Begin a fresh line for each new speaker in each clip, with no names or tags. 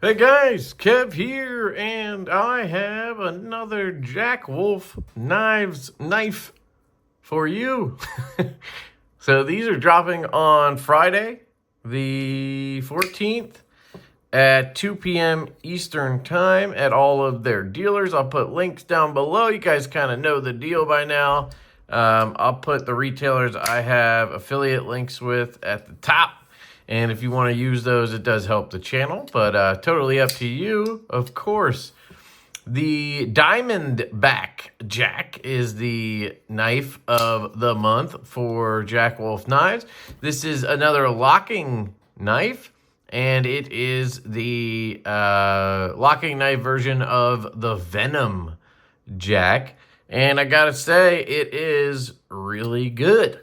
Hey guys, Kev here, and I have another Jack Wolf knife for you. So these are dropping on Friday, the 14th at 2 p.m. Eastern Time at all of their dealers. I'll put links down below. You guys kind of know the deal by now. I'll put the retailers I have affiliate links with at the top. And if you want to use those, it does help the channel, but totally up to you, of course. The Diamondback Jack is the knife of the month for Jack Wolf knives. This is another locking knife, and it is the locking knife version of the Venom Jack. And I gotta say, it is really good.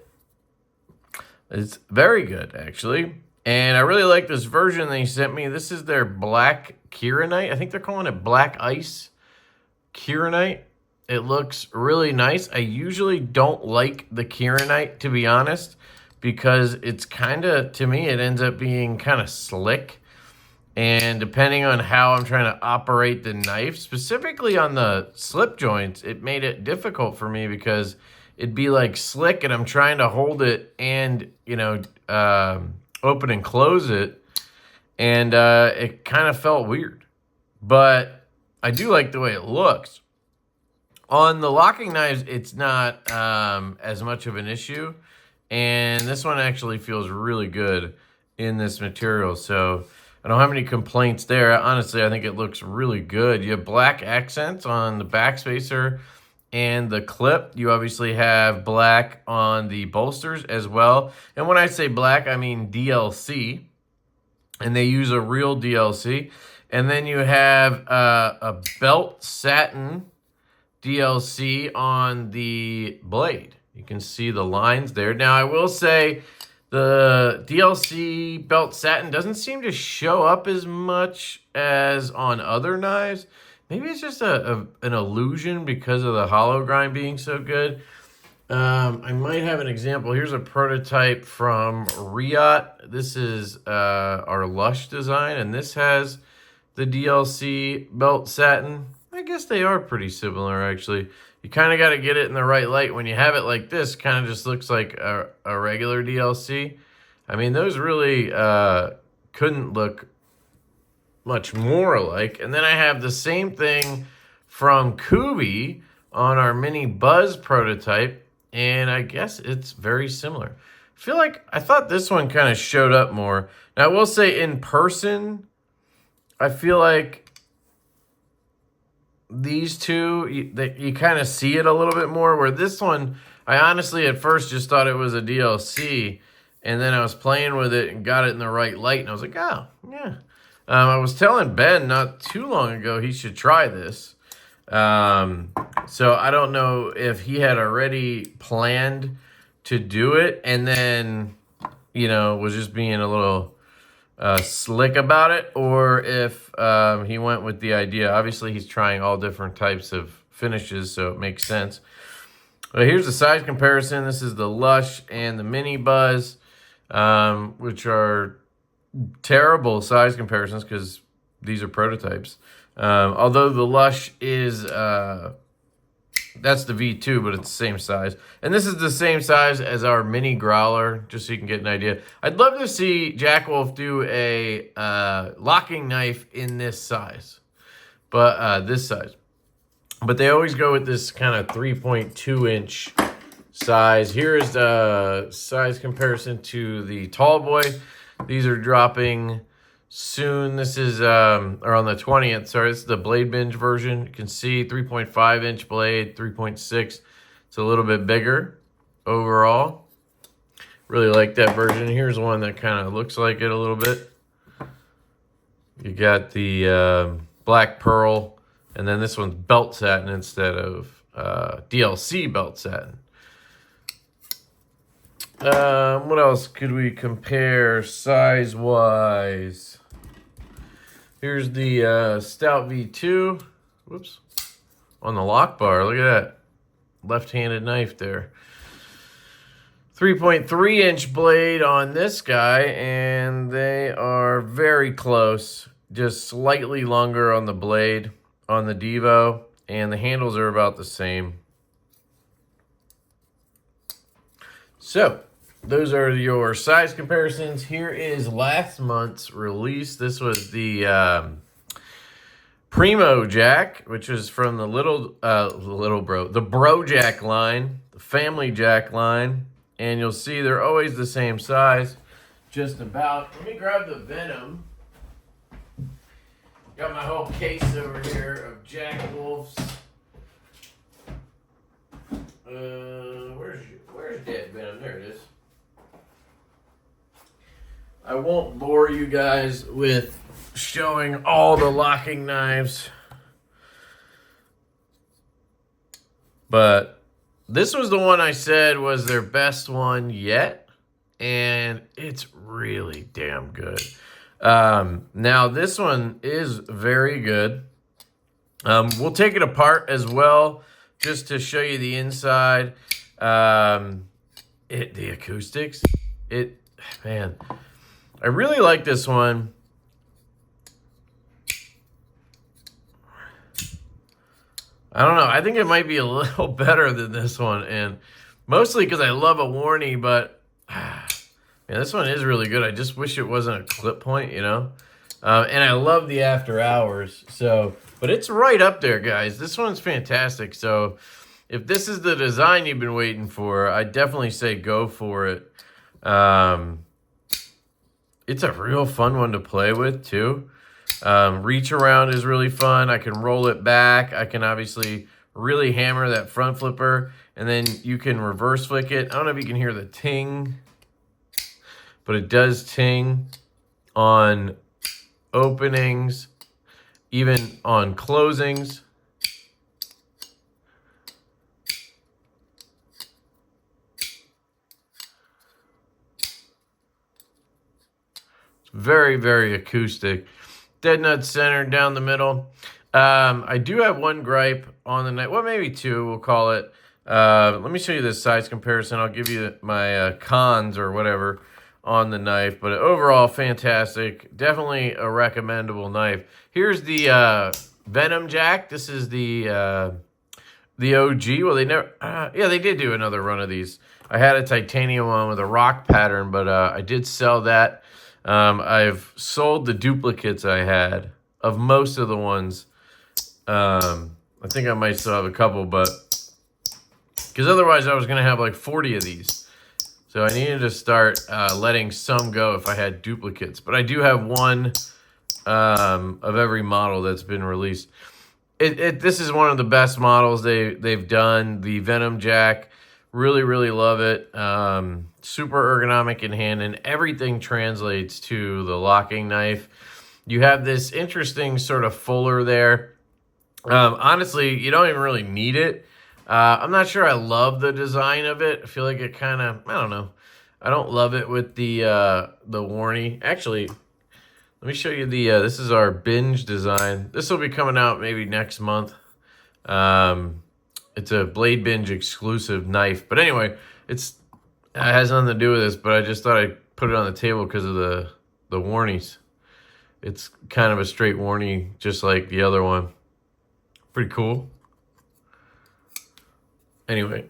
It's very good, actually. And I really like this version they sent me. This is their black Kieranite. I think they're calling it black ice Kieranite. It looks really nice. I usually don't like the Kieranite, to be honest, because it's kind of, to me, it ends up being kind of slick. And depending on how I'm trying to operate the knife, specifically on the slip joints, it made it difficult for me because it'd be like slick and I'm trying to hold it and, open and close it, and it kind of felt weird, but I do like the way it looks. On the locking knives, it's not as much of an issue, and this one actually feels really good in this material, so I don't have any complaints there. Honestly, I think it looks really good. You have black accents on the back spacer and the clip. You obviously have black on the bolsters as well. And when I say black, I mean DLC. And they use a real DLC. And then you have a belt satin DLC on the blade. You can see the lines there. Now, I will say the DLC belt satin doesn't seem to show up as much as on other knives. Maybe it's just an illusion because of the hollow grind being so good. I might have an example. Here's a prototype from Riot. This is our Lush design, and this has the DLC belt satin. I guess they are pretty similar, actually. You kind of got to get it in the right light. When you have it like this, kind of just looks like a regular DLC. I mean, those really couldn't look much more alike. And then I have the same thing from Kubi on our mini Buzz prototype, and I guess it's very similar. I thought this one kind of showed up more. Now, I will say in person, I feel like these two, you kind of see it a little bit more, where this one, I honestly at first just thought it was a DLC, and then I was playing with it and got it in the right light, and I was like, oh, yeah. I was telling Ben not too long ago he should try this. So I don't know if he had already planned to do it and then, was just being a little slick about it, or if he went with the idea. Obviously, he's trying all different types of finishes, so it makes sense. But here's the size comparison. This is the Lush and the Mini Buzz, which are terrible size comparisons because these are prototypes. Although the Lush is, that's the V2, but it's the same size. And this is the same size as our mini growler, just so you can get an idea. I'd love to see Jack Wolf do a locking knife in this size, but this size. But they always go with this kind of 3.2 inch size. Here is the size comparison to the Tall Boy. These are dropping soon. This is, or on the 20th, sorry, this is the Blade Binge version. You can see 3.5 inch blade, 3.6. It's a little bit bigger overall. Really like that version. Here's one that kind of looks like it a little bit. You got the black pearl, and then this one's belt satin instead of DLC belt satin. What else could we compare size-wise? Here's the Stout V2. Whoops. On the lock bar. Look at that. Left-handed knife there. 3.3 inch blade on this guy, and they are very close just slightly longer on the blade on the Divo, and the handles are about the same. So those are your size comparisons. Here is last month's release. This was the Primo Jack, which is from the the Bro Jack line, the Family Jack line, and you'll see they're always the same size, just about. Let me grab the Venom. Got my whole case over here of Jack Wolf's. Where's Dead Venom? There it is. I won't bore you guys with showing all the locking knives, but this was the one I said was their best one yet, and it's really damn good. Now this one is very good. We'll take it apart as well just to show you the inside. The acoustics, man, I really like this one. I don't know. I think it might be a little better than this one, and mostly because I love a warnie, but man, this one is really good. I just wish it wasn't a clip point, you know? And I love the after hours, so, but it's right up there, guys. This one's fantastic. So if this is the design you've been waiting for, I definitely say go for it. It's a real fun one to play with, too. Reach around is really fun. I can roll it back. I can obviously really hammer that front flipper, and then you can reverse flick it. I don't know if you can hear the ting, but it does ting on openings, even on closings. It's very, very acoustic. Dead nut center down the middle. I do have one gripe on the knife. Well, maybe two, we'll call it. Let me show you this size comparison. I'll give you my cons or whatever on the knife. But overall, fantastic. Definitely a recommendable knife. Here's the Venom Jack. This is the OG. Well, they never... yeah, they did do another run of these. I had a titanium one with a rock pattern, but I did sell that. I've sold the duplicates I had of most of the ones. I think I might still have a couple, but because otherwise I was going to have like 40 of these. So I needed to start letting some go if I had duplicates. But I do have one of every model that's been released. This is one of the best models they've done. The Venom Jack. Really, really love it. Super ergonomic in hand, and everything translates to the locking knife. You have this interesting sort of fuller there. Honestly, you don't even really need it. I'm not sure I love the design of it. I feel like it kind of, I don't know. I don't love it with the warnie. Actually, let me show you the, this is our binge design. This will be coming out maybe next month. It's a Blade Binge exclusive knife. But anyway, it has nothing to do with this, but I just thought I'd put it on the table because of the warnies. It's kind of a straight warnie, just like the other one. Pretty cool. Anyway,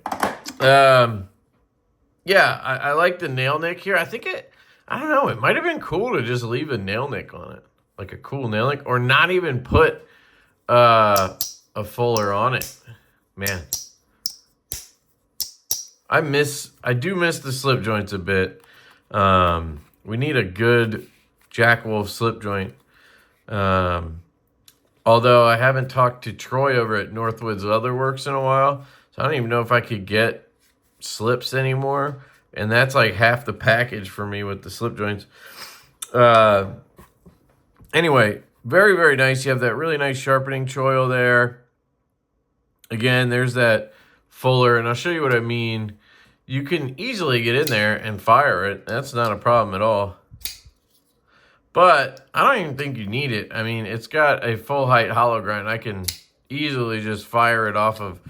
yeah, I like the nail nick here. I think I don't know, it might have been cool to just leave a nail nick on it. Like a cool nail nick, or not even put a fuller on it. Man, I do miss the slip joints a bit. We need a good Jack Wolf slip joint. Although I haven't talked to Troy over at Northwoods Leatherworks in a while, so I don't even know if I could get slips anymore. And that's like half the package for me with the slip joints. Anyway, very, very nice. You have that really nice sharpening choil there. Again, there's that fuller, and I'll show you what I mean. You can easily get in there and fire it. That's not a problem at all. But I don't even think you need it. I mean, it's got a full height hollow grind. I can easily just fire it off of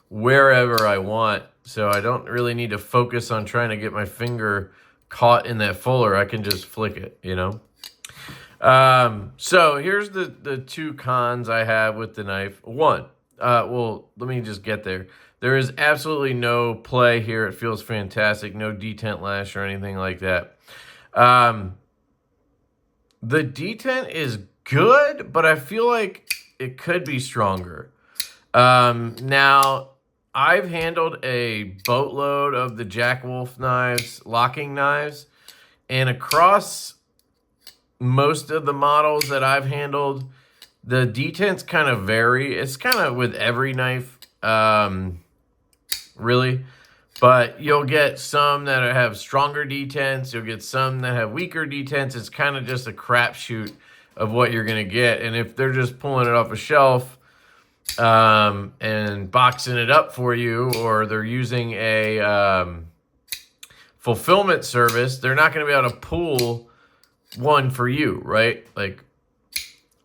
wherever I want. So I don't really need to focus on trying to get my finger caught in that fuller. I can just flick it, you know. So here's the two cons I have with the knife. One, well, let me just get there. There is absolutely no play here. It feels fantastic. No detent lash or anything like that. The detent is good, but I feel like it could be stronger. Now, I've handled a boatload of the Jack Wolf knives, locking knives, and across most of the models that I've handled, the detents kind of vary. It's kind of with every knife, really. But you'll get some that have stronger detents. You'll get some that have weaker detents. It's kind of just a crapshoot of what you're going to get. And if they're just pulling it off a shelf and boxing it up for you, or they're using a fulfillment service, they're not going to be able to pull one for you, right? Like,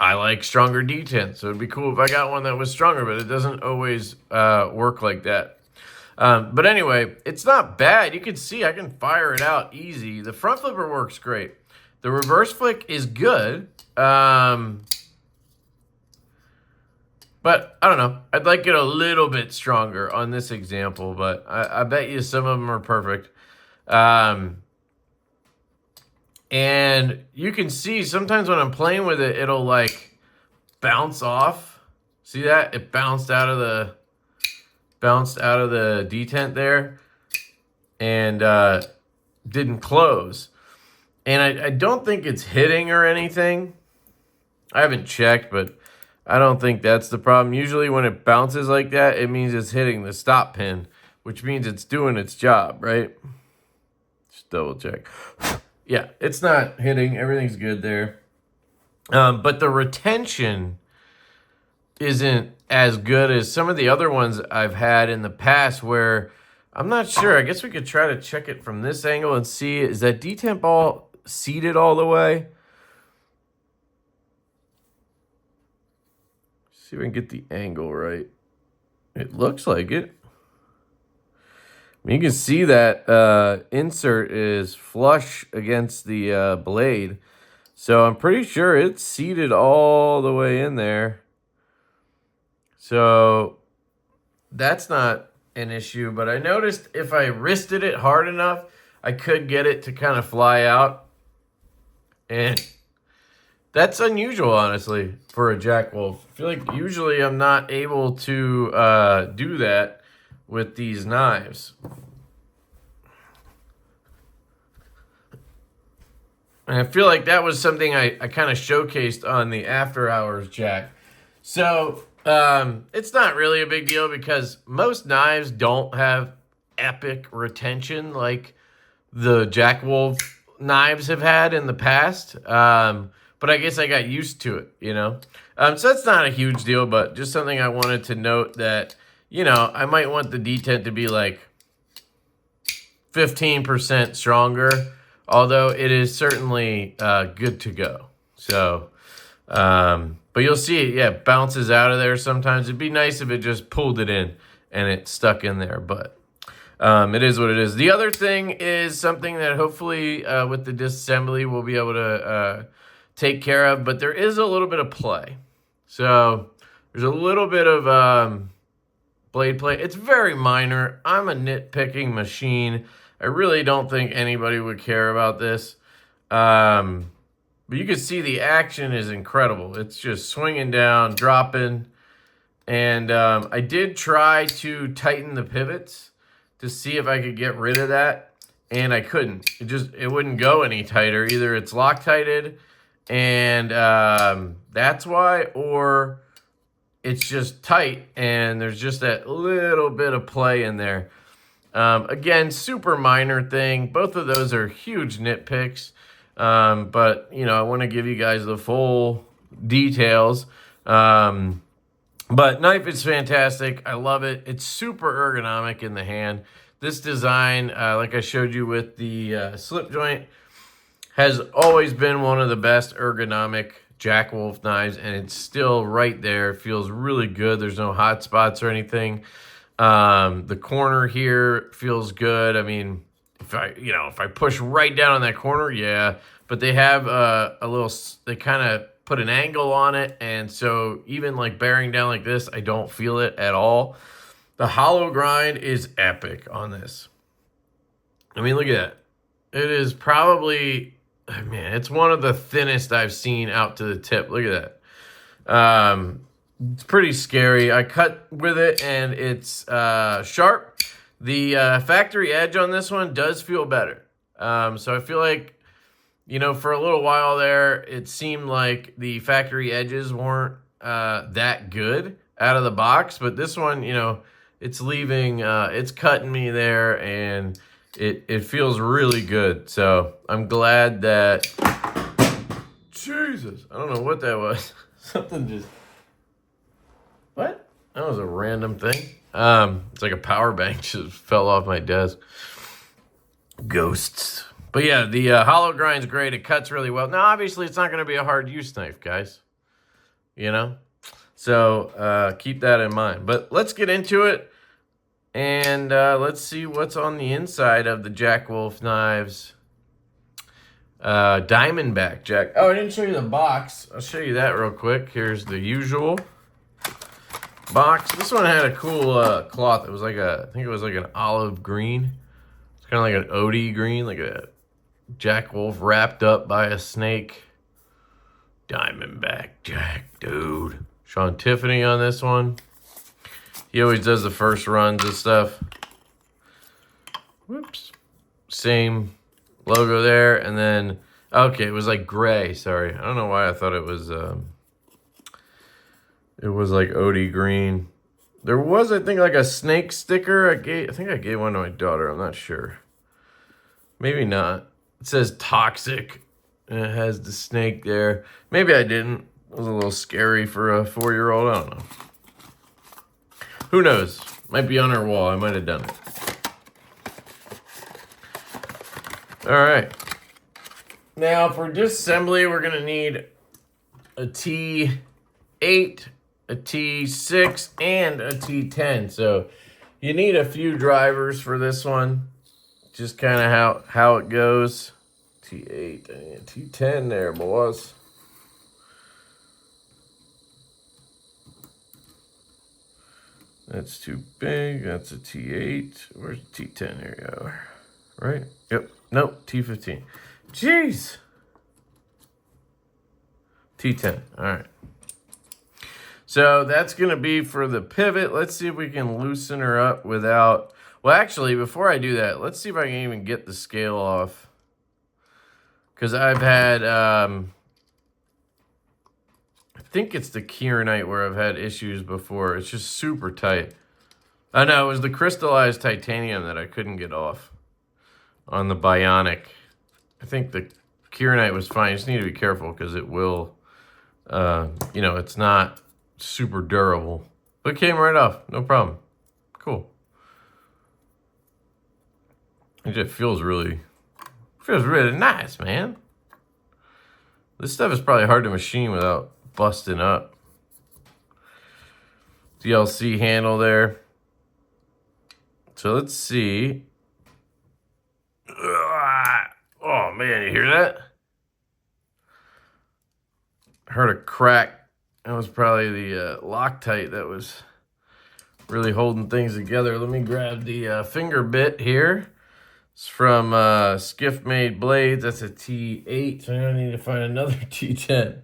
I like stronger detents, so it'd be cool if I got one that was stronger, but it doesn't always work like that. But anyway, it's not bad. You can see I can fire it out easy. The front flipper works great. The reverse flick is good. But I don't know. I'd like it a little bit stronger on this example, but I bet you some of them are perfect. And you can see sometimes when I'm playing with it, it'll like bounce off. See that? It bounced out of the detent there and didn't close. And I don't think it's hitting or anything. I haven't checked, but I don't think that's the problem. Usually when it bounces like that, it means it's hitting the stop pin, which means it's doing its job, right? Just double check. Yeah, it's not hitting. Everything's good there. But the retention isn't as good as some of the other ones I've had in the past where I'm not sure. I guess we could try to check it from this angle and see, is that detent ball seated all the way? See if we can get the angle right. It looks like it. You can see that insert is flush against the blade. So I'm pretty sure it's seated all the way in there. So that's not an issue. But I noticed if I wristed it hard enough, I could get it to kind of fly out. And that's unusual, honestly, for a Jack Wolf. I feel like usually I'm not able to do that with these knives. And I feel like that was something I kind of showcased on the After Hours Jack. So it's not really a big deal because most knives don't have epic retention like the Jack Wolf knives have had in the past. But I guess I got used to it, you know. So that's not a huge deal, but just something I wanted to note that, you know, I might want the detent to be like 15% stronger, although it is certainly good to go. So, but you'll see it, yeah, bounces out of there sometimes. It'd be nice if it just pulled it in and it stuck in there, but it is what it is. The other thing is something that hopefully with the disassembly we'll be able to take care of, but there is a little bit of play. So there's a little bit of blade play. It's very minor. I'm a nitpicking machine. I really don't think anybody would care about this. But you can see the action is incredible. It's just swinging down, dropping. And I did try to tighten the pivots to see if I could get rid of that. And I couldn't. It wouldn't go any tighter. Either it's Loctited and that's why, or it's just tight and there's just that little bit of play in there. Again, super minor thing. Both of those are huge nitpicks. But, you know, I want to give you guys the full details. But knife is fantastic. I love it. It's super ergonomic in the hand. This design, like I showed you with the slip joint, has always been one of the best ergonomic Jack Wolf knives, and it's still right there. It feels really good. There's no hot spots or anything. The corner here feels good. I mean, if I push right down on that corner, yeah. but they have a little, they kind of put an angle on it, and so even like bearing down like this, I don't feel it at all. The hollow grind is epic on this. I mean, look at that. It is probably, man, it's one of the thinnest I've seen out to the tip. Look at that. It's pretty scary. I cut with it, and it's sharp. The factory edge on this one does feel better. So I feel like, you know, for a little while there, it seemed like the factory edges weren't that good out of the box. But this one, you know, it's leaving, it's cutting me there, and it feels really good. So I'm glad that, Jesus, I don't know what that was. Something just, what? That was a random thing. It's like a power bank just fell off my desk. Ghosts. But yeah, the hollow grind's great. It cuts really well. Now, obviously, it's not going to be a hard use knife, guys. You know? So keep that in mind. But let's get into it. And let's see what's on the inside of the Jack Wolf knives. Diamondback Jack. Oh, I didn't show you the box. I'll show you that real quick. Here's the usual box. This one had a cool cloth. It was like I think it was like an olive green. It's kind of like an OD green, like a Jack Wolf wrapped up by a snake. Diamondback Jack, dude. Sean Tiffany on this one. He always does the first runs and stuff. Whoops. Same logo there. And then, okay, it was like gray. Sorry. I don't know why I thought it was like OD green. There was, I think, like a snake sticker. I think I gave one to my daughter. I'm not sure. Maybe not. It says toxic. And it has the snake there. Maybe I didn't. It was a little scary for a 4-year-old. I don't know. Who knows? Might be on her wall. I might have done it. All right. Now, for disassembly, we're going to need a T8, a T6, and a T10. So you need a few drivers for this one. Just kind of how it goes. T8 and T10 there, boys. That's too big. That's a T8. Where's T10? Here you go. Right? Yep. Nope. T15. Jeez. T10. All right. So that's going to be for the pivot. Let's see if we can loosen her up without... Well, actually, before I do that, let's see if I can even get the scale off. Because I've had... I think it's the Geeone where I've had issues before. It's just super tight. Oh, no, it was the crystallized titanium that I couldn't get off on the Bionic. I think the Geeone was fine. You just need to be careful because it will, you know, it's not super durable. But it came right off. No problem. Cool. It just feels really nice, man. This stuff is probably hard to machine without busting up. DLC handle there. So let's see. Oh man, you hear that? I heard a crack. That was probably the Loctite that was really holding things together. Let me grab the finger bit here. It's from Skiff Made Blades. That's a T8. So I need to find another T10.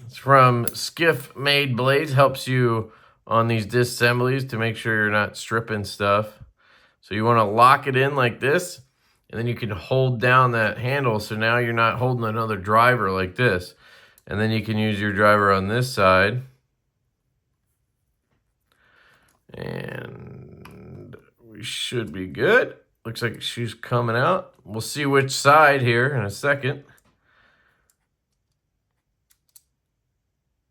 It's from Skiff Made Blades. Helps you on these disassemblies to make sure you're not stripping stuff. So you want to lock it in like this, and then you can hold down that handle. So now you're not holding another driver like this. And then you can use your driver on this side. And we should be good. Looks like she's coming out. We'll see which side here in a second.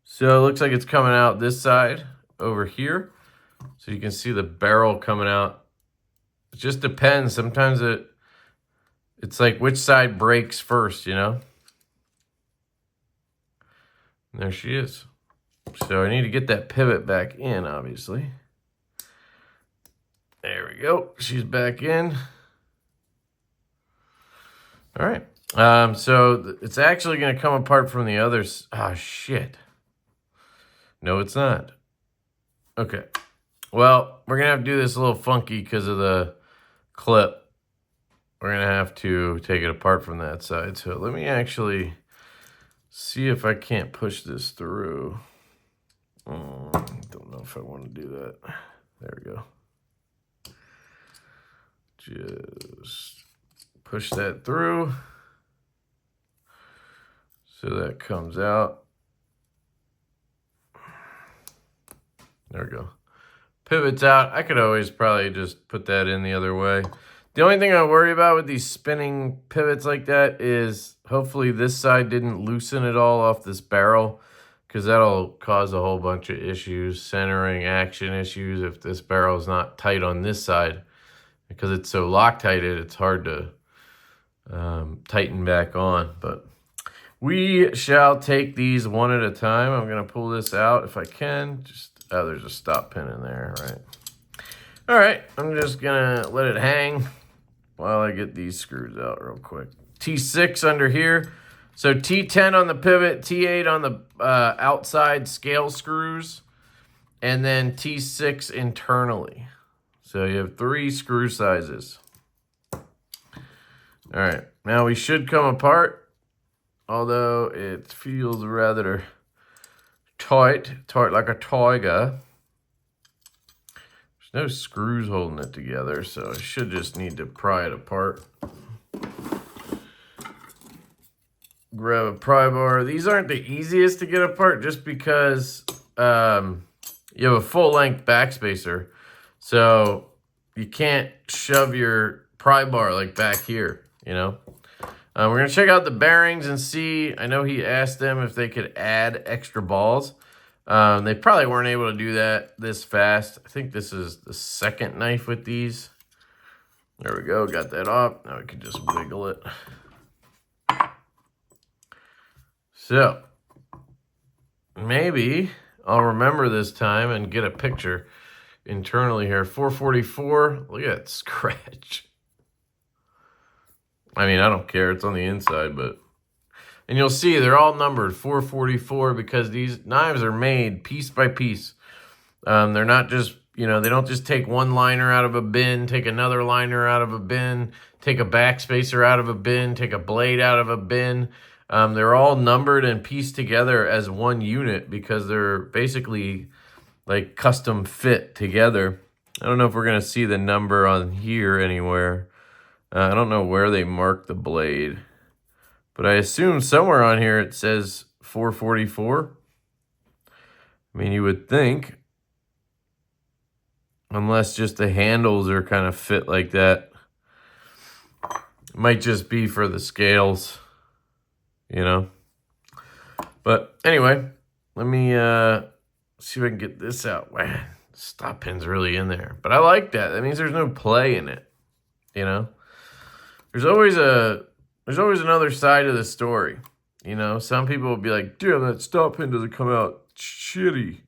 So it looks like it's coming out this side over here. So you can see the barrel coming out. It just depends. Sometimes it's like which side breaks first, you know? And there she is. So I need to get that pivot back in, obviously. There we go. She's back in. All right. So it's actually going to come apart from the others. Ah, shit. No, it's not. Okay. Well, we're going to have to do this a little funky because of the clip. We're going to have to take it apart from that side. So let me actually see if I can't push this through. Don't know if I want to do that. There we go. Just push that through. So that comes out. There we go. Pivots out. I could always probably just put that in the other way. The only thing I worry about with these spinning pivots like that is hopefully this side didn't loosen at all off this barrel, because that'll cause a whole bunch of issues, centering, action issues if this barrel is not tight on this side. Because it's so Loctited, it's hard to tighten back on. But we shall take these one at a time. I'm going to pull this out if I can. Oh, there's a stop pin in there, right? All right, I'm just going to let it hang while I get these screws out real quick. T6 under here. So T10 on the pivot, T8 on the outside scale screws, and then T6 internally. So you have 3 screw sizes. All right, now we should come apart, although it feels rather tight like a tiger. There's no screws holding it together, so I should just need to pry it apart. Grab a pry bar. These aren't the easiest to get apart just because you have a full-length backspacer. So you can't shove your pry bar like back here, you know. We're going to check out the bearings and see. I know he asked them if they could add extra balls. They probably weren't able to do that this fast. I think this is the second knife with these. There we go. Got that off. Now we can just wiggle it. So maybe I'll remember this time and get a picture internally here. 444. Look at that scratch. I mean, I don't care. It's on the inside, but... And you'll see they're all numbered 444 because these knives are made piece by piece. They're not just, you know, they don't just take one liner out of a bin, take another liner out of a bin, take a backspacer out of a bin, take a blade out of a bin. They're all numbered and pieced together as one unit because they're basically like custom fit together. I don't know if we're going to see the number on here anywhere. I don't know where they mark the blade, but I assume somewhere on here it says 444. I mean, you would think, unless just the handles are kind of fit like that. It might just be for the scales, you know. But anyway, let me see if I can get this out. Wow, stop pin's really in there. But I like that. That means there's no play in it, you know. There's always another side of the story, you know. Some people will be like, damn, that stop pin doesn't come out shitty.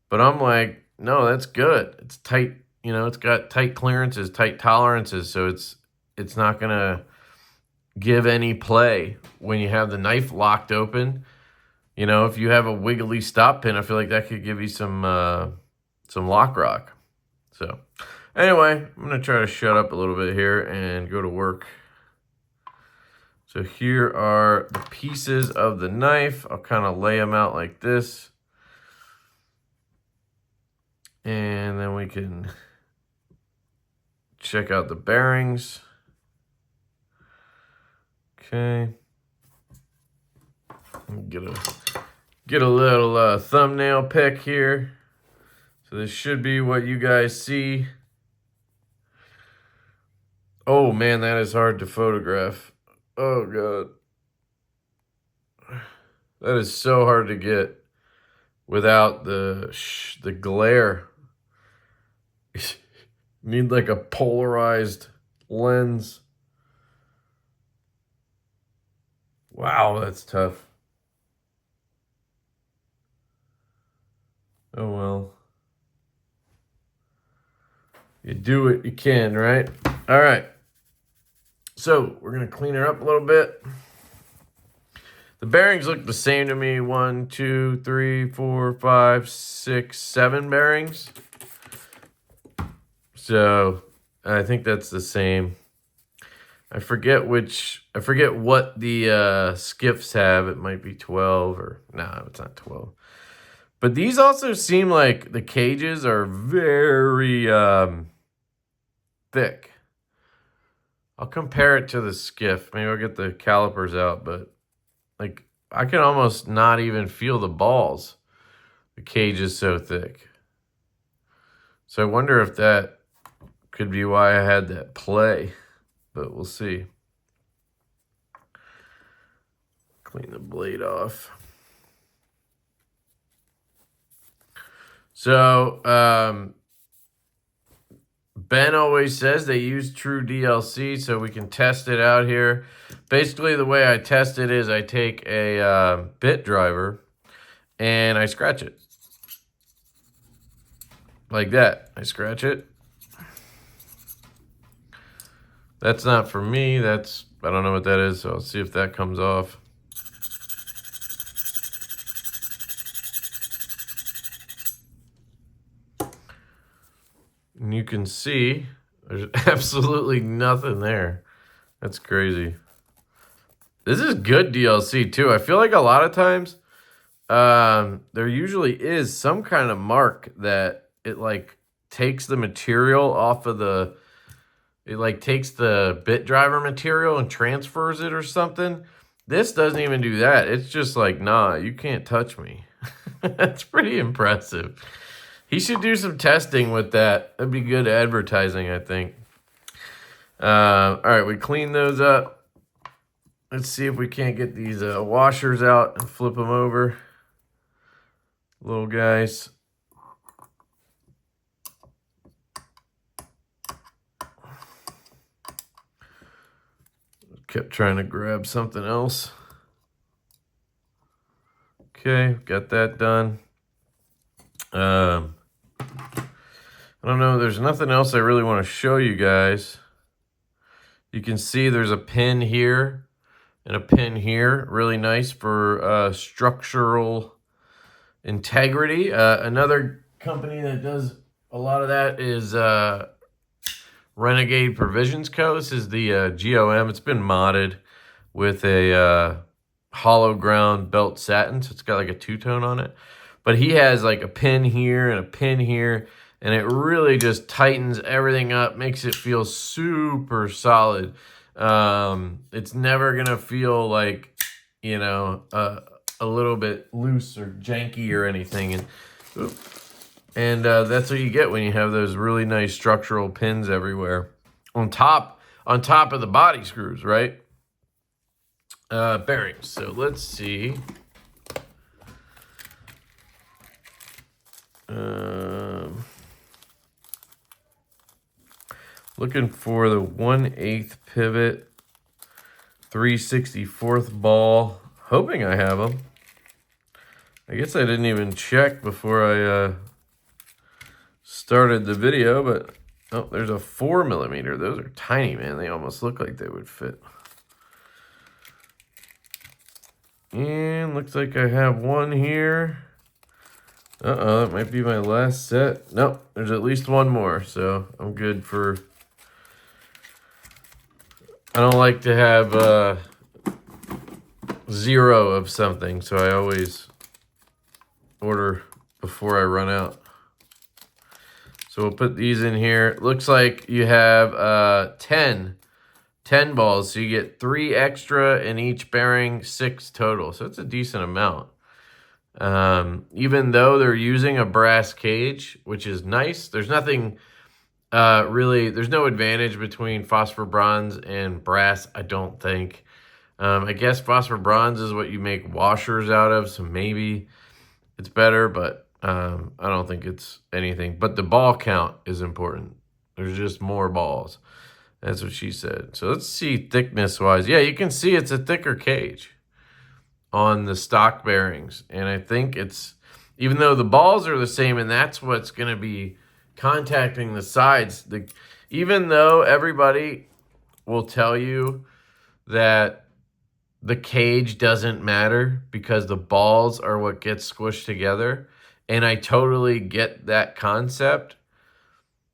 But I'm like, no, that's good. It's tight, you know, it's got tight clearances, tight tolerances, so it's not going to give any play when you have the knife locked open. You know, if you have a wiggly stop pin, I feel like that could give you some lock rock. So anyway, I'm going to try to shut up a little bit here and go to work. So here are the pieces of the knife. I'll kind of lay them out like this. And then we can check out the bearings. Okay. Get a little thumbnail pic here. So this should be what you guys see. Oh man, that is hard to photograph. Oh god. That is so hard to get without the glare. Need like a polarized lens. Wow, that's tough. Oh well. You do what you can, right? All right. So we're going to clean her up a little bit. The bearings look the same to me. 1, 2, 3, 4, 5, 6, 7 bearings. So I think that's the same. I forget what the skiffs have. It might be 12 or no, it's not 12. But these also seem like the cages are very thick. I'll compare it to the skiff. Maybe I'll get the calipers out, but like I can almost not even feel the balls. The cage is so thick. So I wonder if that could be why I had that play, but we'll see. Clean the blade off. So, Ben always says they use True DLC, so we can test it out here. Basically, the way I test it is I take a bit driver and I scratch it. Like that. I scratch it. That's not for me. I don't know what that is, so I'll see if that comes off. And you can see there's absolutely nothing there. That's crazy. This is good DLC too. I feel like a lot of times there usually is some kind of mark that it like takes the material off of it like takes the bit driver material and transfers it or something. This doesn't even do that. It's just like, nah, you can't touch me. That's pretty impressive. He should do some testing with that. That'd be good advertising, I think. All right, we clean those up. Let's see if we can't get these washers out and flip them over. Little guys. Kept trying to grab something else. Okay, got that done. I don't know. There's nothing else I really want to show you guys. You can see there's a pin here and a pin here. Really nice for structural integrity. Another company that does a lot of that is Renegade Provisions Co. This is the Geeone. It's been modded with a hollow ground belt satin. So it's got like a two-tone on it. But he has like a pin here and a pin here, and it really just tightens everything up, makes it feel super solid. It's never going to feel like, you know, a little bit loose or janky or anything. And that's what you get when you have those really nice structural pins everywhere. On top of the body screws, right? Bearings. So let's see. Looking for the 1/8 pivot, 3/64 ball. Hoping I have them. I guess I didn't even check before I started the video, but oh, there's a 4mm. Those are tiny, man. They almost look like they would fit. And looks like I have one here. Uh-oh, that might be my last set. Nope, there's at least one more, so I'm good for... I don't like to have 0 of something, so I always order before I run out. So we'll put these in here. Looks like you have 10 balls, so you get 3 extra in each bearing, 6 total. So it's a decent amount. Even though they're using a brass cage, which is nice, there's nothing really, there's no advantage between phosphor bronze and brass, I don't think. I guess phosphor bronze is what you make washers out of, so maybe it's better, but I don't think it's anything. But the ball count is important. There's just more balls. That's what she said. So let's see thickness-wise. Yeah, you can see it's a thicker cage on the stock bearings. And I think it's, even though the balls are the same, and that's what's going to be contacting the sides, even though everybody will tell you that the cage doesn't matter because the balls are what gets squished together. And I totally get that concept.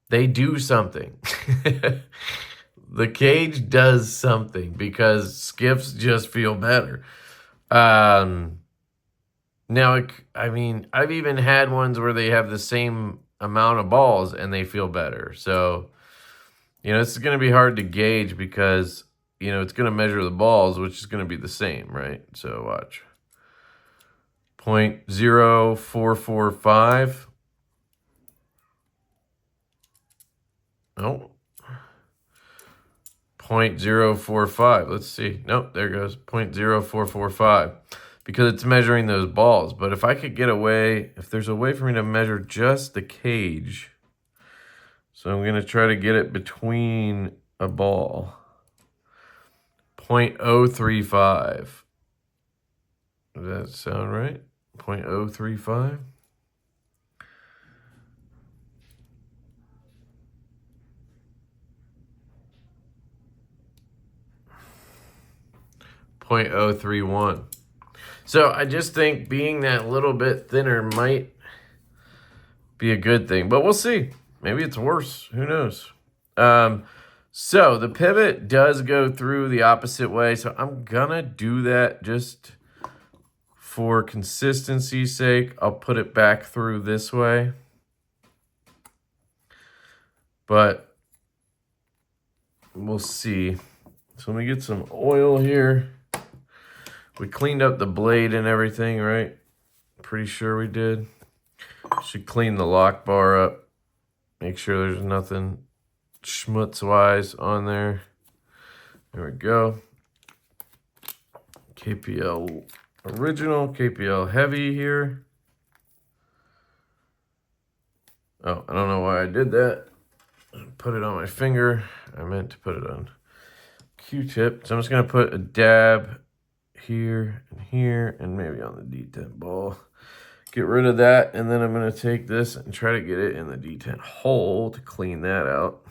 They do something. The cage does something because skiffs just feel better. Now, I mean, I've even had ones where they have the same amount of balls and they feel better. So, you know, it's going to be hard to gauge because, you know, it's going to measure the balls, which is going to be the same, right? So watch. 0.0445. Oh. 0.045. Let's see. Nope, there goes 0.0445 because it's measuring those balls. But if I could get away, if there's a way for me to measure just the cage, so I'm going to try to get it between a ball. 0.035. Does that sound right? 0.035. .031. So I just think being that little bit thinner might be a good thing, but we'll see. Maybe it's worse. Who knows? So the pivot does go through the opposite way, so I'm gonna do that just for consistency's sake. I'll put it back through this way, but we'll see. So let me get some oil here. We cleaned up the blade and everything, right? Pretty sure we did. Should clean the lock bar up. Make sure there's nothing schmutz-wise on there. There we go. KPL original, KPL heavy here. Oh, I don't know why I did that. Put it on my finger. I meant to put it on Q-tip. So I'm just going to put a dab here and maybe on the detent ball. Get rid of that, and then I'm going to take this and try to get it in the detent hole to clean that out.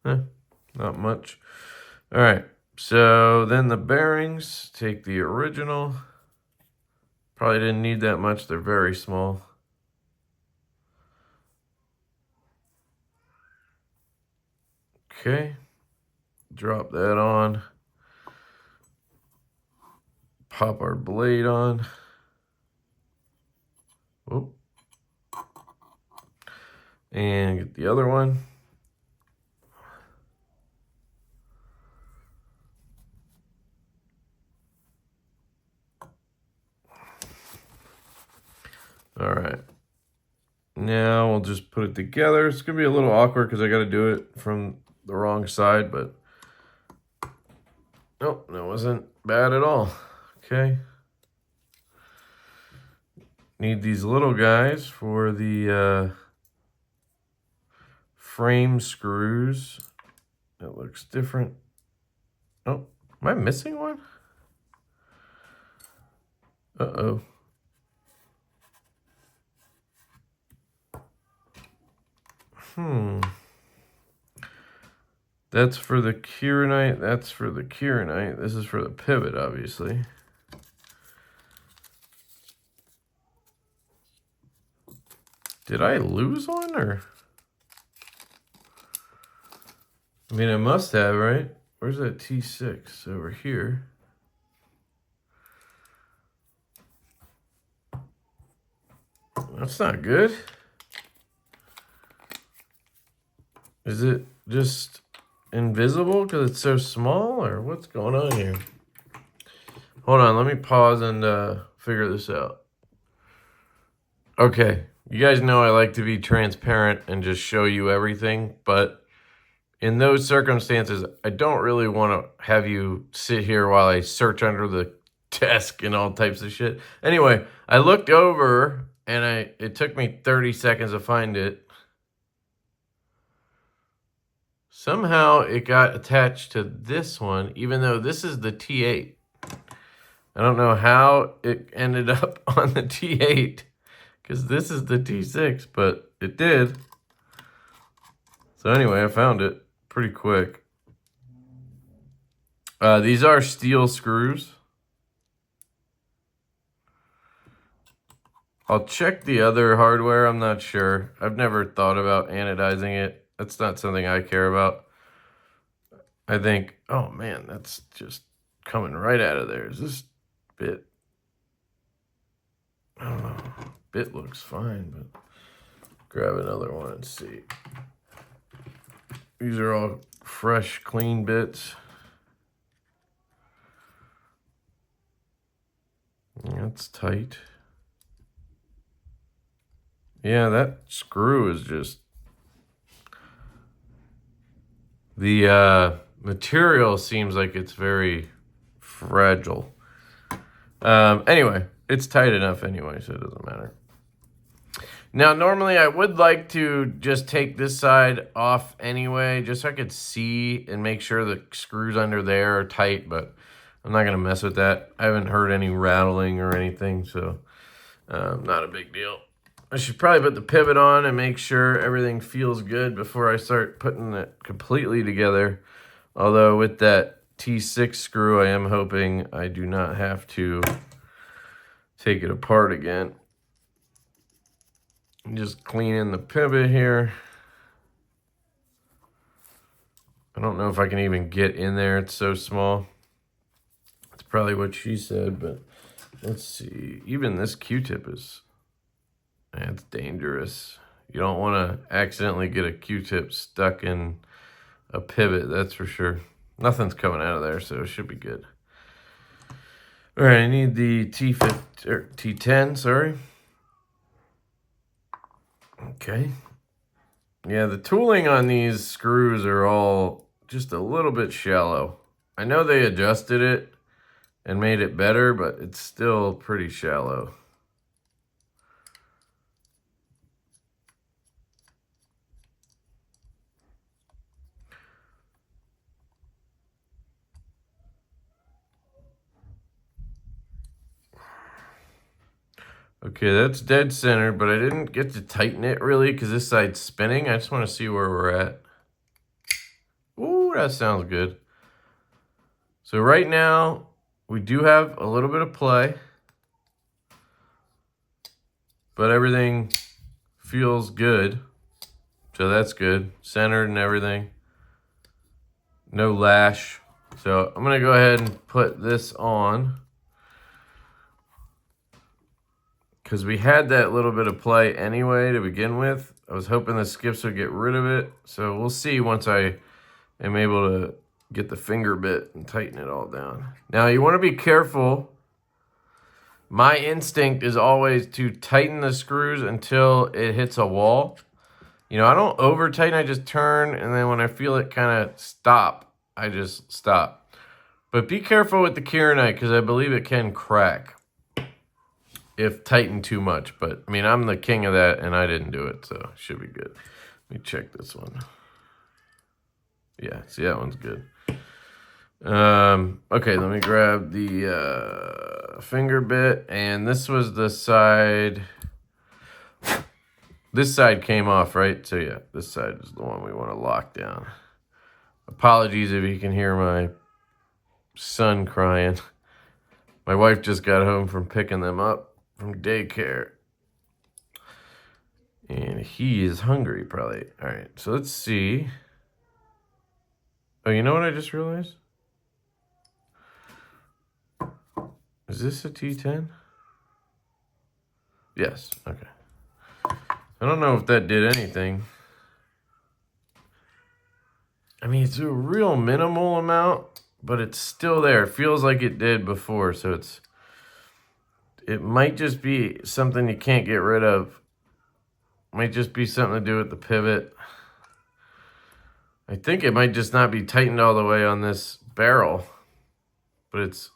Not much. All right, so then the bearings, take the original. Probably didn't need that much. They're very small. Okay, drop that on. Pop our blade on. Whoop. And get the other one. All right. Now we'll just put it together. It's going to be a little awkward because I got to do it from the wrong side, but nope, that wasn't bad at all. Okay. Need these little guys for the frame screws. It looks different. Oh, am I missing one? Uh-oh. That's for the Geeone. That's for the Geeone. This is for the pivot, obviously. Did I lose one, or? I mean, I must have, right? Where's that T6? Over here. That's not good. Is it just invisible because it's so small, or what's going on here? Hold on, let me pause and figure this out. Okay, you guys know I like to be transparent and just show you everything, but in those circumstances, I don't really want to have you sit here while I search under the desk and all types of shit. Anyway, I looked over and it took me 30 seconds to find it. Somehow it got attached to this one, even though this is the T8. I don't know how it ended up on the T8 because this is the T6, but it did. So anyway, I found it pretty quick. These are steel screws. I'll check the other hardware. I'm not sure. I've never thought about anodizing it. That's not something I care about. I think, oh man, that's just coming right out of there. Is this bit? I don't know. Bit looks fine, but grab another one and see. These are all fresh, clean bits. That's tight. Yeah, that screw is just... The material seems like it's very fragile. Anyway, it's tight enough anyway, so it doesn't matter. Now, normally I would like to just take this side off anyway, just so I could see and make sure the screws under there are tight, but I'm not going to mess with that. I haven't heard any rattling or anything, so not a big deal. I should probably put the pivot on and make sure everything feels good before I start putting it completely together. Although with that T6 screw, I am hoping I do not have to take it apart again. Just clean in the pivot here. I don't know if I can even get in there. It's so small. That's probably what she said, but let's see. Even this Q-tip is... That's dangerous. You don't want to accidentally get a Q-tip stuck in a pivot, that's for sure. Nothing's coming out of there, so it should be good. All right, I need the T10, sorry. Okay. Yeah, the tooling on these screws are all just a little bit shallow. I know they adjusted it and made it better, but it's still pretty shallow. Okay, that's dead center, but I didn't get to tighten it really because this side's spinning. I just want to see where we're at. Ooh, that sounds good. So right now, we do have a little bit of play, but everything feels good. So that's good. Centered and everything. No lash. So I'm going to go ahead and put this on, because we had that little bit of play anyway to begin with. I was hoping the skips would get rid of it. So we'll see once I am able to get the finger bit and tighten it all down. Now you want to be careful. My instinct is always to tighten the screws until it hits a wall. You know, I don't over tighten, I just turn, and then when I feel it kind of stop, I just stop. But be careful with the Geeone because I believe it can crack if tightened too much. But I mean, I'm the king of that and I didn't do it, so it should be good. Let me check this one. Yeah, see, that one's good. Okay, let me grab the finger bit, and this was the side. This side came off, right? So yeah, this side is the one we want to lock down. Apologies if you can hear my son crying. My wife just got home from picking them up from daycare. And he is hungry, probably. All right, so let's see. Oh, you know what I just realized? Is this a T10? Yes, okay. I don't know if that did anything. I mean, it's a real minimal amount, but it's still there. It feels like it did before, so it might just be something you can't get rid of. Might just be something to do with the pivot. I think it might just not be tightened all the way on this barrel, but it's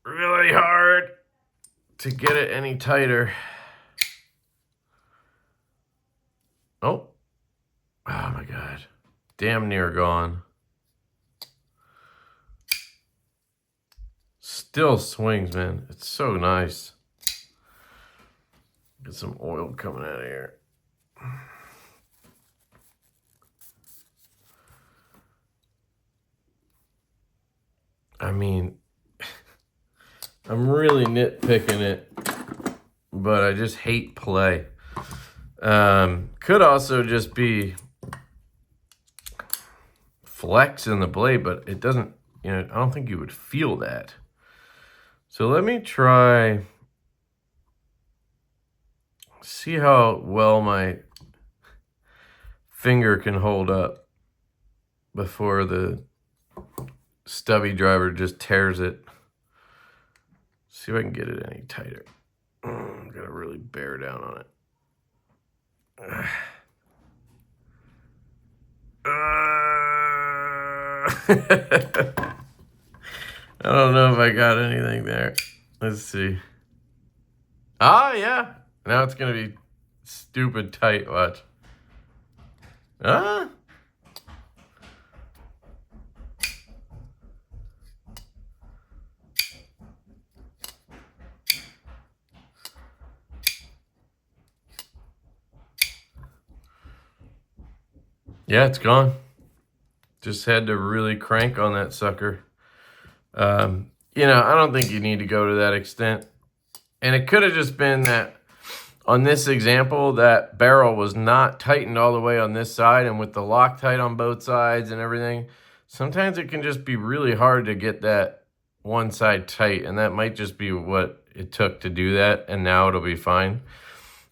really hard to get it any tighter. Oh my God. Damn near gone. Still swings, man. It's so nice. Get some oil coming out of here. I mean, I'm really nitpicking it, but I just hate play. Could also just be flex in the blade, but it doesn't, you know, I don't think you would feel that. So let me try, see how well my finger can hold up before the stubby driver just tears it. See if I can get it any tighter. I'm gonna really bear down on it. I don't know if I got anything there. Let's see. Ah, yeah. Now it's gonna be stupid tight. Watch. Ah. Yeah, it's gone. Just had to really crank on that sucker. You know, I don't think you need to go to that extent. And it could have just been that on this example, that barrel was not tightened all the way on this side, and with the Loctite on both sides and everything, sometimes it can just be really hard to get that one side tight, and that might just be what it took to do that, and now it'll be fine.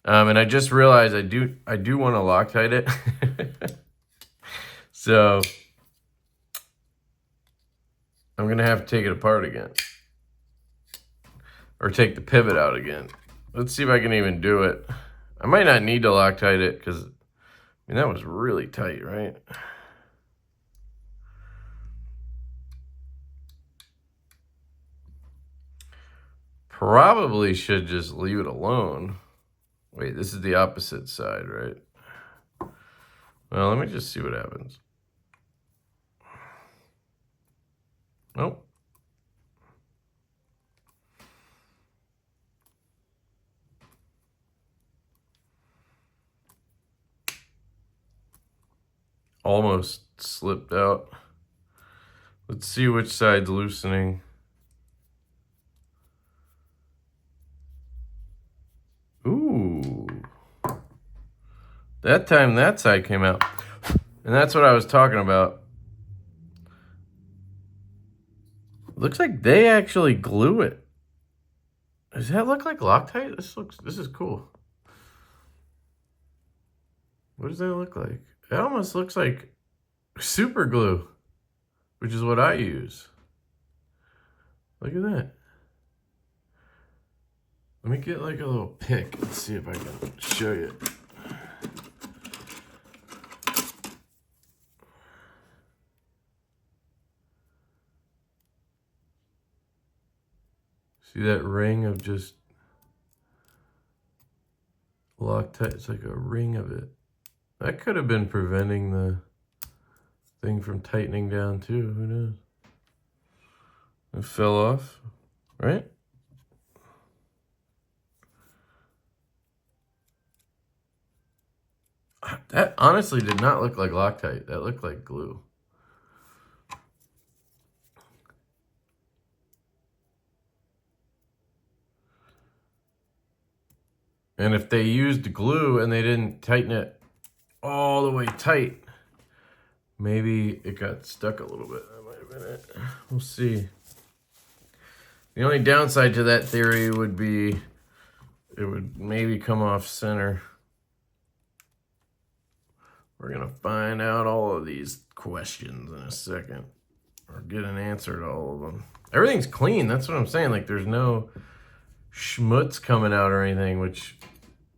And I just realized I do want to Loctite it. So I'm going to have to take it apart again. Or take the pivot out again. Let's see if I can even do it. I might not need to Loctite it because, I mean, that was really tight, right? Probably should just leave it alone. Wait, this is the opposite side, right? Well, let me just see what happens. Nope. Almost slipped out. Let's see which side's loosening. Ooh. That time that side came out. And that's what I was talking about. Looks like they actually glue it. Does that look like Loctite? This is cool. What does that look like? It almost looks like super glue, which is what I use. Look at that. Let me get like a little pick and see if I can show you. See that ring of just Loctite? It's like a ring of it. That could have been preventing the thing from tightening down too. Who knows? It fell off, right? That honestly did not look like Loctite. That looked like glue. And if they used glue and they didn't tighten it all the way tight, maybe it got stuck a little bit. That might have been it. We'll see. The only downside to that theory would be it would maybe come off center. We're going to find out all of these questions in a second, or get an answer to all of them. Everything's clean. That's what I'm saying. Like, there's no schmutz coming out or anything, which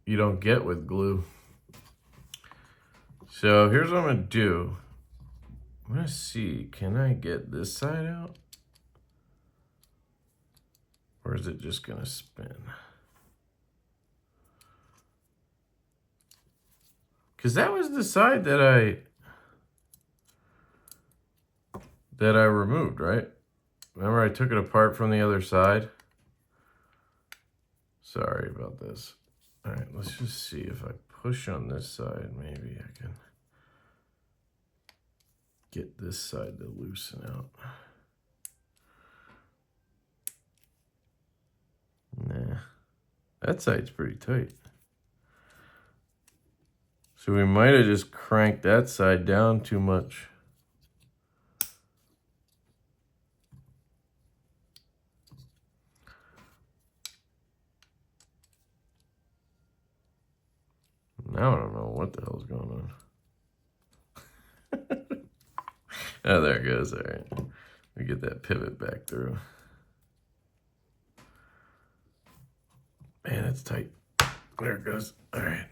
you don't get with glue. So here's what I'm going to do. I'm going to see, can I get this side out? Or is it just going to spin? Because that was the side that I removed, right? Remember I took it apart from the other side? Sorry about this. All right, let's just see if I push on this side, maybe I can get this side to loosen out. That side's pretty tight. So we might have just cranked that side down too much. Now I don't know what the hell's going on. Oh, there it goes. All right. We get that pivot back through. Man, that's tight. There it goes. All right.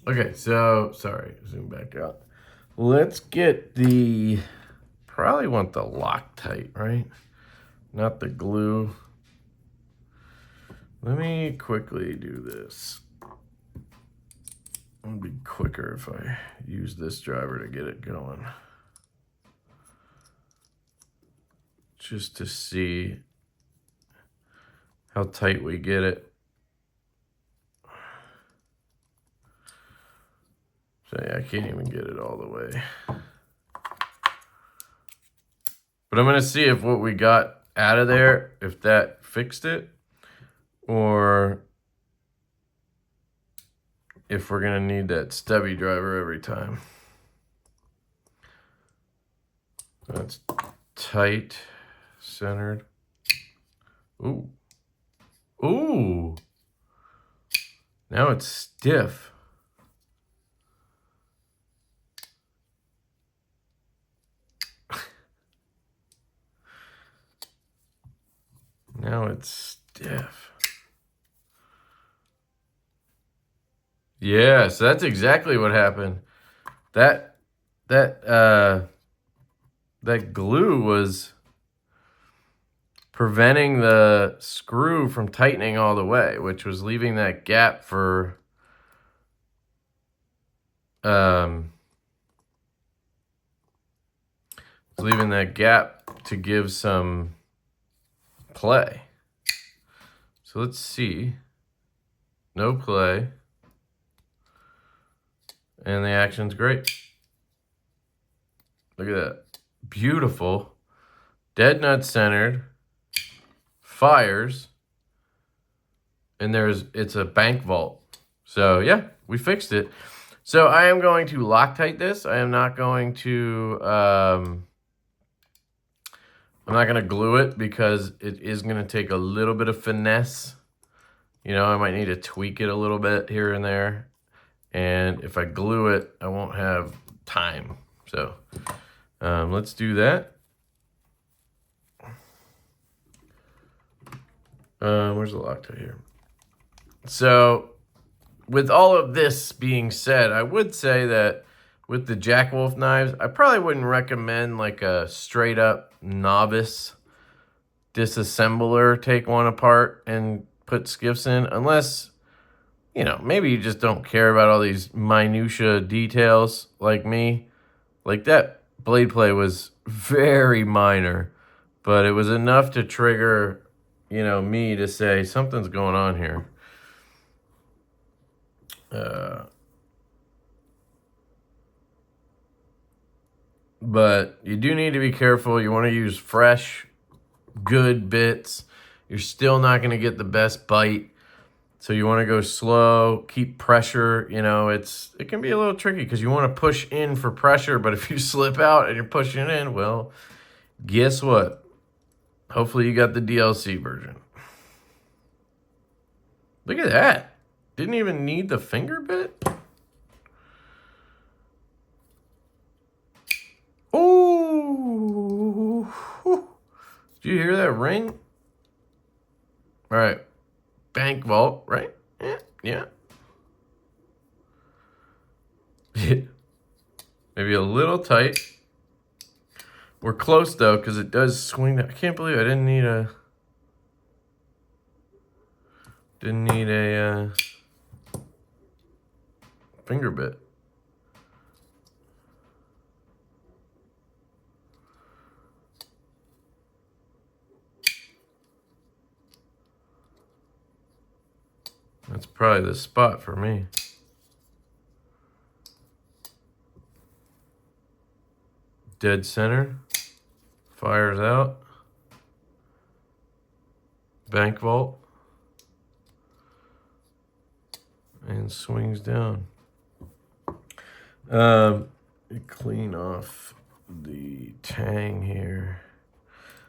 Okay, so, sorry, zoom back out. Let's get the, probably want the Loctite, right? Not the glue. Let me quickly do this. It'll be quicker if I use this driver to get it going. Just to see how tight we get it. So yeah, I can't even get it all the way. But I'm gonna see if what we got out of there, if that fixed it, or if we're gonna need that stubby driver every time. That's tight, centered. Ooh. Ooh. Now it's stiff. Now it's stiff. Yeah, so that's exactly what happened. That glue was preventing the screw from tightening all the way, which was leaving that gap for leaving that gap to give some play. So let's see. No play. And the action's great. Look at that. Beautiful. Dead nut centered. Fires. And it's a bank vault. So yeah, we fixed it. So I am going to Loctite this. I am not going to I'm not going to glue it because it is going to take a little bit of finesse. You know, I might need to tweak it a little bit here and there. And if I glue it, I won't have time. So let's do that. Where's the Loctite here? So with all of this being said, I would say that with the Jack Wolf knives, I probably wouldn't recommend like a straight up novice disassembler take one apart and put skiffs in, unless, you know, maybe you just don't care about all these minutia details like me. Like that blade play was very minor, but it was enough to trigger, you know, me to say something's going on here. But you do need to be careful. You want to use fresh, good bits. You're still not going to get the best bite. So you want to go slow, keep pressure. You know, it can be a little tricky because you want to push in for pressure, but if you slip out and you're pushing in, well, guess what? Hopefully you got the DLC version. Look at that. Didn't even need the finger bit. Oh, did you hear that ring? All right, bank vault, right? Yeah. Maybe a little tight. We're close though, because it does swing. I can't believe I didn't need a finger bit. That's probably the spot for me. Dead center. Fires out. Bank vault. and swings down. Clean off the tang here.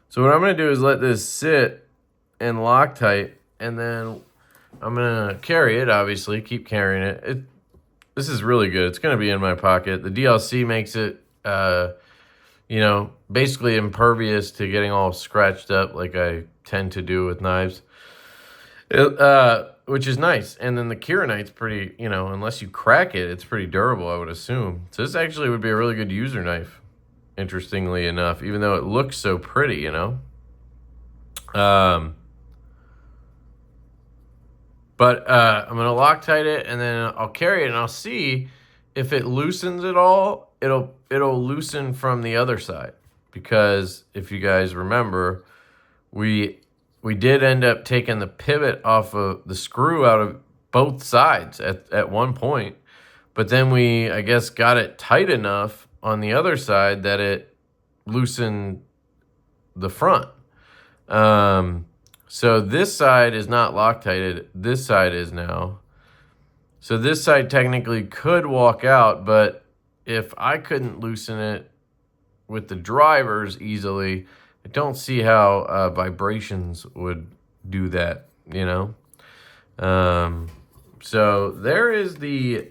So what I'm going to do is let this sit and Loctite, and then I'm going to carry it, obviously, keep carrying it. This is really good. It's going to be in my pocket. The DLC makes it, you know, basically impervious to getting all scratched up like I tend to do with knives, which is nice. And then the Kieranite's pretty, you know, unless you crack it, it's pretty durable, I would assume. So this actually would be a really good user knife, interestingly enough, even though it looks so pretty, you know. But I'm going to Loctite it, and then I'll carry it, and I'll see if it loosens at all. It'll loosen from the other side, because if you guys remember, we did end up taking the pivot off of the screw out of both sides at one point, but then we, I guess, got it tight enough on the other side that it loosened the front. So this side is not Loctited. This side is now. So this side technically could walk out, but if I couldn't loosen it with the drivers easily, I don't see how vibrations would do that, you know? So there is the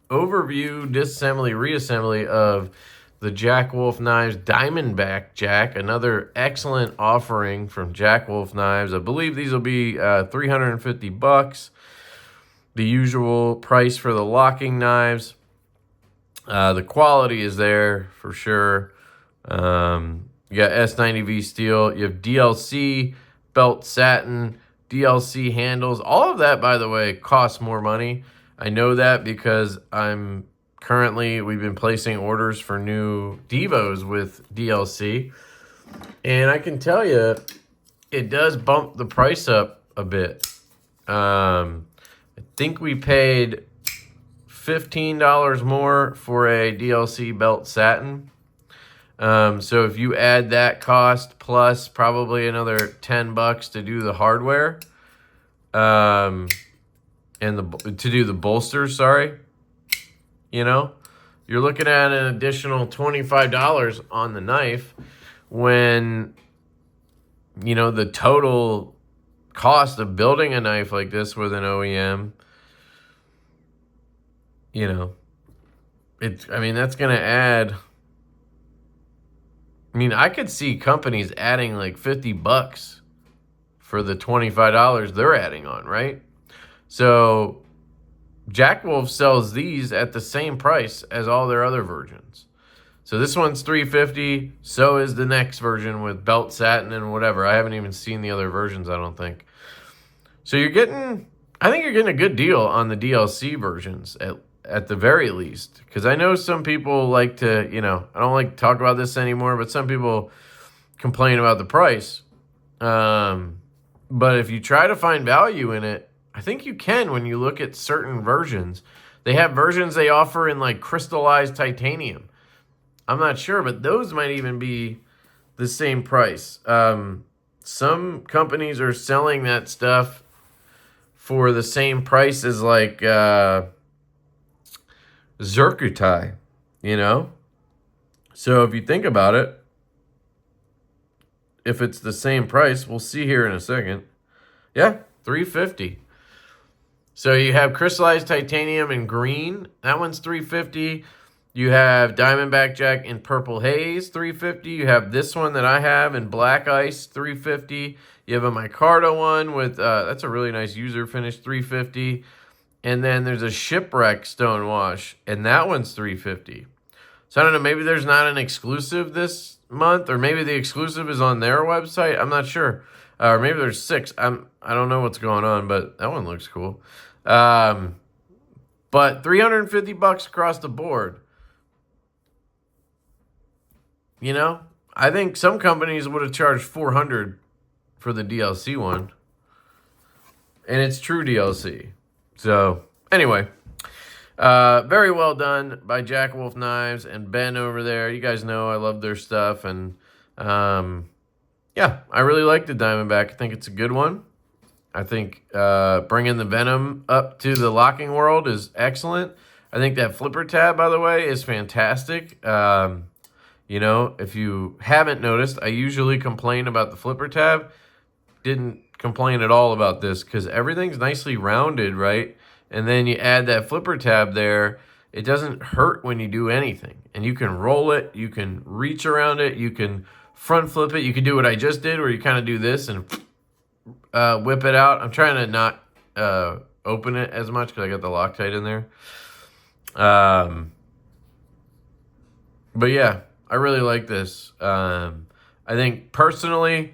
overview, disassembly, reassembly of the Jack Wolf Knives Diamondback Jack, another excellent offering from Jack Wolf Knives. I believe these will be $350. The usual price for the locking knives. The quality is there for sure. You got S90V steel. You have DLC belt satin, DLC handles. All of that, by the way, costs more money. I know that because we've been placing orders for new Divos with DLC. And I can tell you, it does bump the price up a bit. I think we paid $15 more for a DLC belt satin. So if you add that cost plus probably another $10 to do the hardware, and to do the bolsters, sorry, you know, you're looking at an additional $25 on the knife when, you know, the total cost of building a knife like this with an OEM, you know, I mean, that's going to add, I mean, I could see companies adding like $50 for the $25 they're adding on, right? So Jack Wolf sells these at the same price as all their other versions. So this one's $350. So is the next version with belt satin and whatever. I haven't even seen the other versions, I don't think. So I think you're getting a good deal on the DLC versions at the very least. Because I know some people like to, you know, I don't like to talk about this anymore, but some people complain about the price. But if you try to find value in it, I think you can when you look at certain versions. They have versions they offer in like crystallized titanium. I'm not sure, but those might even be the same price. Some companies are selling that stuff for the same price as like Zircuti, you know? So if you think about it, if it's the same price, we'll see here in a second. Yeah, $350. So you have crystallized titanium in green. That one's $350. You have Diamondback Jack in purple haze, $350. You have this one that I have in black ice, $350. You have a micarta one with, that's a really nice user finish, $350. And then there's a shipwreck stonewash, and that one's $350. So I don't know, maybe there's not an exclusive this month, or maybe the exclusive is on their website. I'm not sure. Or maybe there's 6. I don't know what's going on, but that one looks cool. But $350 across the board. You know, I think some companies would have charged $400 for the DLC one. And it's true DLC. So, anyway. Very well done by Jack Wolf Knives and Ben over there. You guys know I love their stuff. And, yeah, I really like the Diamondback. I think it's a good one. I think bringing the Venom up to the locking world is excellent. I think that flipper tab, by the way, is fantastic. You know, if you haven't noticed, I usually complain about the flipper tab. Didn't complain at all about this because everything's nicely rounded, right? And then you add that flipper tab there. It doesn't hurt when you do anything. And you can roll it. You can reach around it. You can front flip it. You can do what I just did where you kind of do this and whip it out. I'm trying to not open it as much because I got the Loctite in there. But yeah, I really like this. I think personally,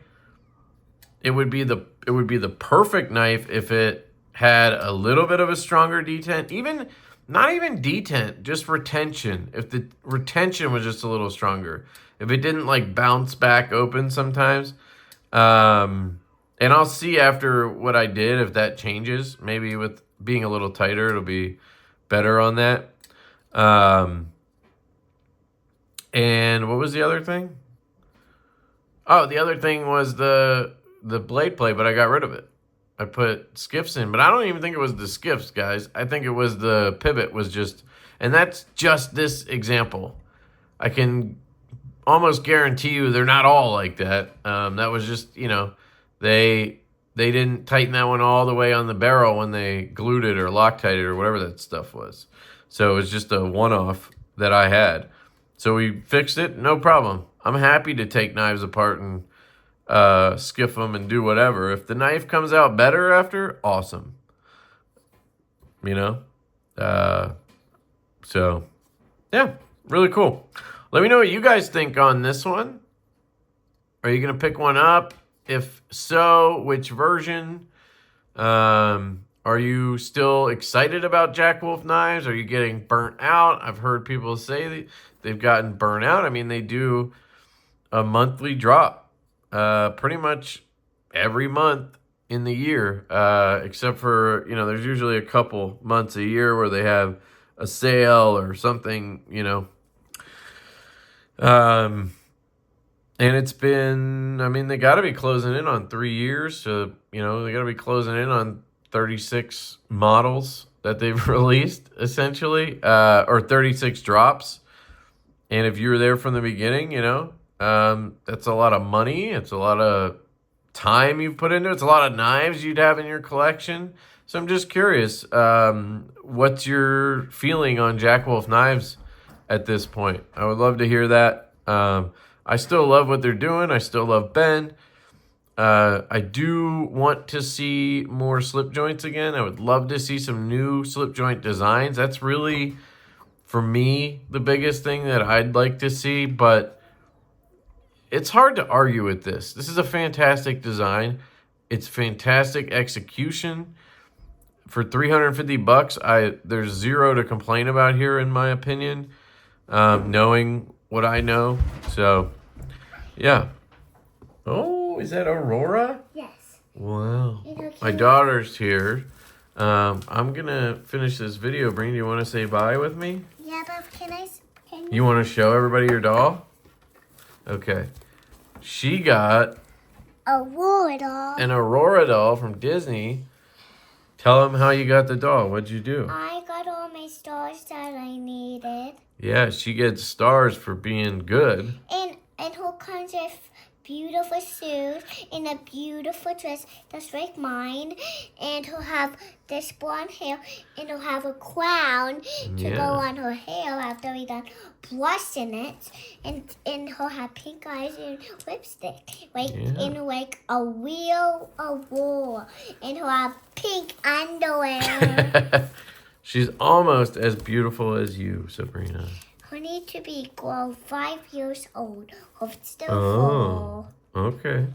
it would be the perfect knife if it had a little bit of a stronger detent, even not even detent, just retention. If the retention was just a little stronger, if it didn't like bounce back open sometimes. And I'll see after what I did if that changes. Maybe with being a little tighter, it'll be better on that. And what was the other thing? Oh, the other thing was the blade plate, but I got rid of it. I put skiffs in, but I don't even think it was the skiffs, guys. I think it was the pivot was just, and that's just this example. I can almost guarantee you they're not all like that. That was just, you know, they didn't tighten that one all the way on the barrel when they glued it or Loctite it or whatever that stuff was. So it was just a one-off that I had. So we fixed it, no problem. I'm happy to take knives apart and skiff them and do whatever. If the knife comes out better after, awesome. You know? So, yeah, really cool. Let me know what you guys think on this one. Are you going to pick one up? If so, which version? Are you still excited about Jack Wolf knives? Are you getting burnt out? I've heard people say they've gotten burnt out. I mean, they do a monthly drop pretty much every month in the year, except for, you know, there's usually a couple months a year where they have a sale or something, you know. And it's been, I mean, they got to be closing in on 3 years. So, you know, they got to be closing in on 36 models that they've released, essentially, or 36 drops. And if you were there from the beginning, you know, that's a lot of money. It's a lot of time you've put into it. It's a lot of knives you'd have in your collection. So I'm just curious, what's your feeling on Jack Wolf knives at this point? I would love to hear that. I still love what they're doing. I still love Ben. I do want to see more slip joints again. I would love to see some new slip joint designs. That's really, for me, the biggest thing that I'd like to see. But it's hard to argue with this. This is a fantastic design. It's fantastic execution. For $350, there's zero to complain about here, in my opinion. Knowing what I know. So, yeah. Oh, is that Aurora?
Yes.
Wow. My daughter's here. I'm going to finish this video. Breen, do you want to say bye with me?
Yeah, but can
you want to show everybody your doll? Okay. She got
Aurora doll.
an Aurora doll from Disney. Tell them how you got the doll. What'd you do?
I got all my stars that I needed.
Yeah, she gets stars for being good.
And who comes with beautiful suit and a beautiful dress that's like mine. And he'll have this blonde hair and he'll have a crown to go on her hair after we done brushing it. And he'll have pink eyes and lipstick. In like a real Aurora. And he'll have pink underwear.
She's almost as beautiful as you, Sabrina.
I need to be 5 years old. Hope it's still full.
Okay.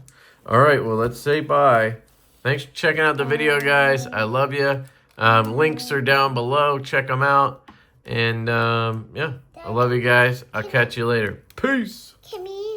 All right, well, let's say bye. Thanks for checking out the video, guys. I love you. Links are down below. Check them out. And, yeah, I love you guys. I'll catch you later. Peace.
Kimmy.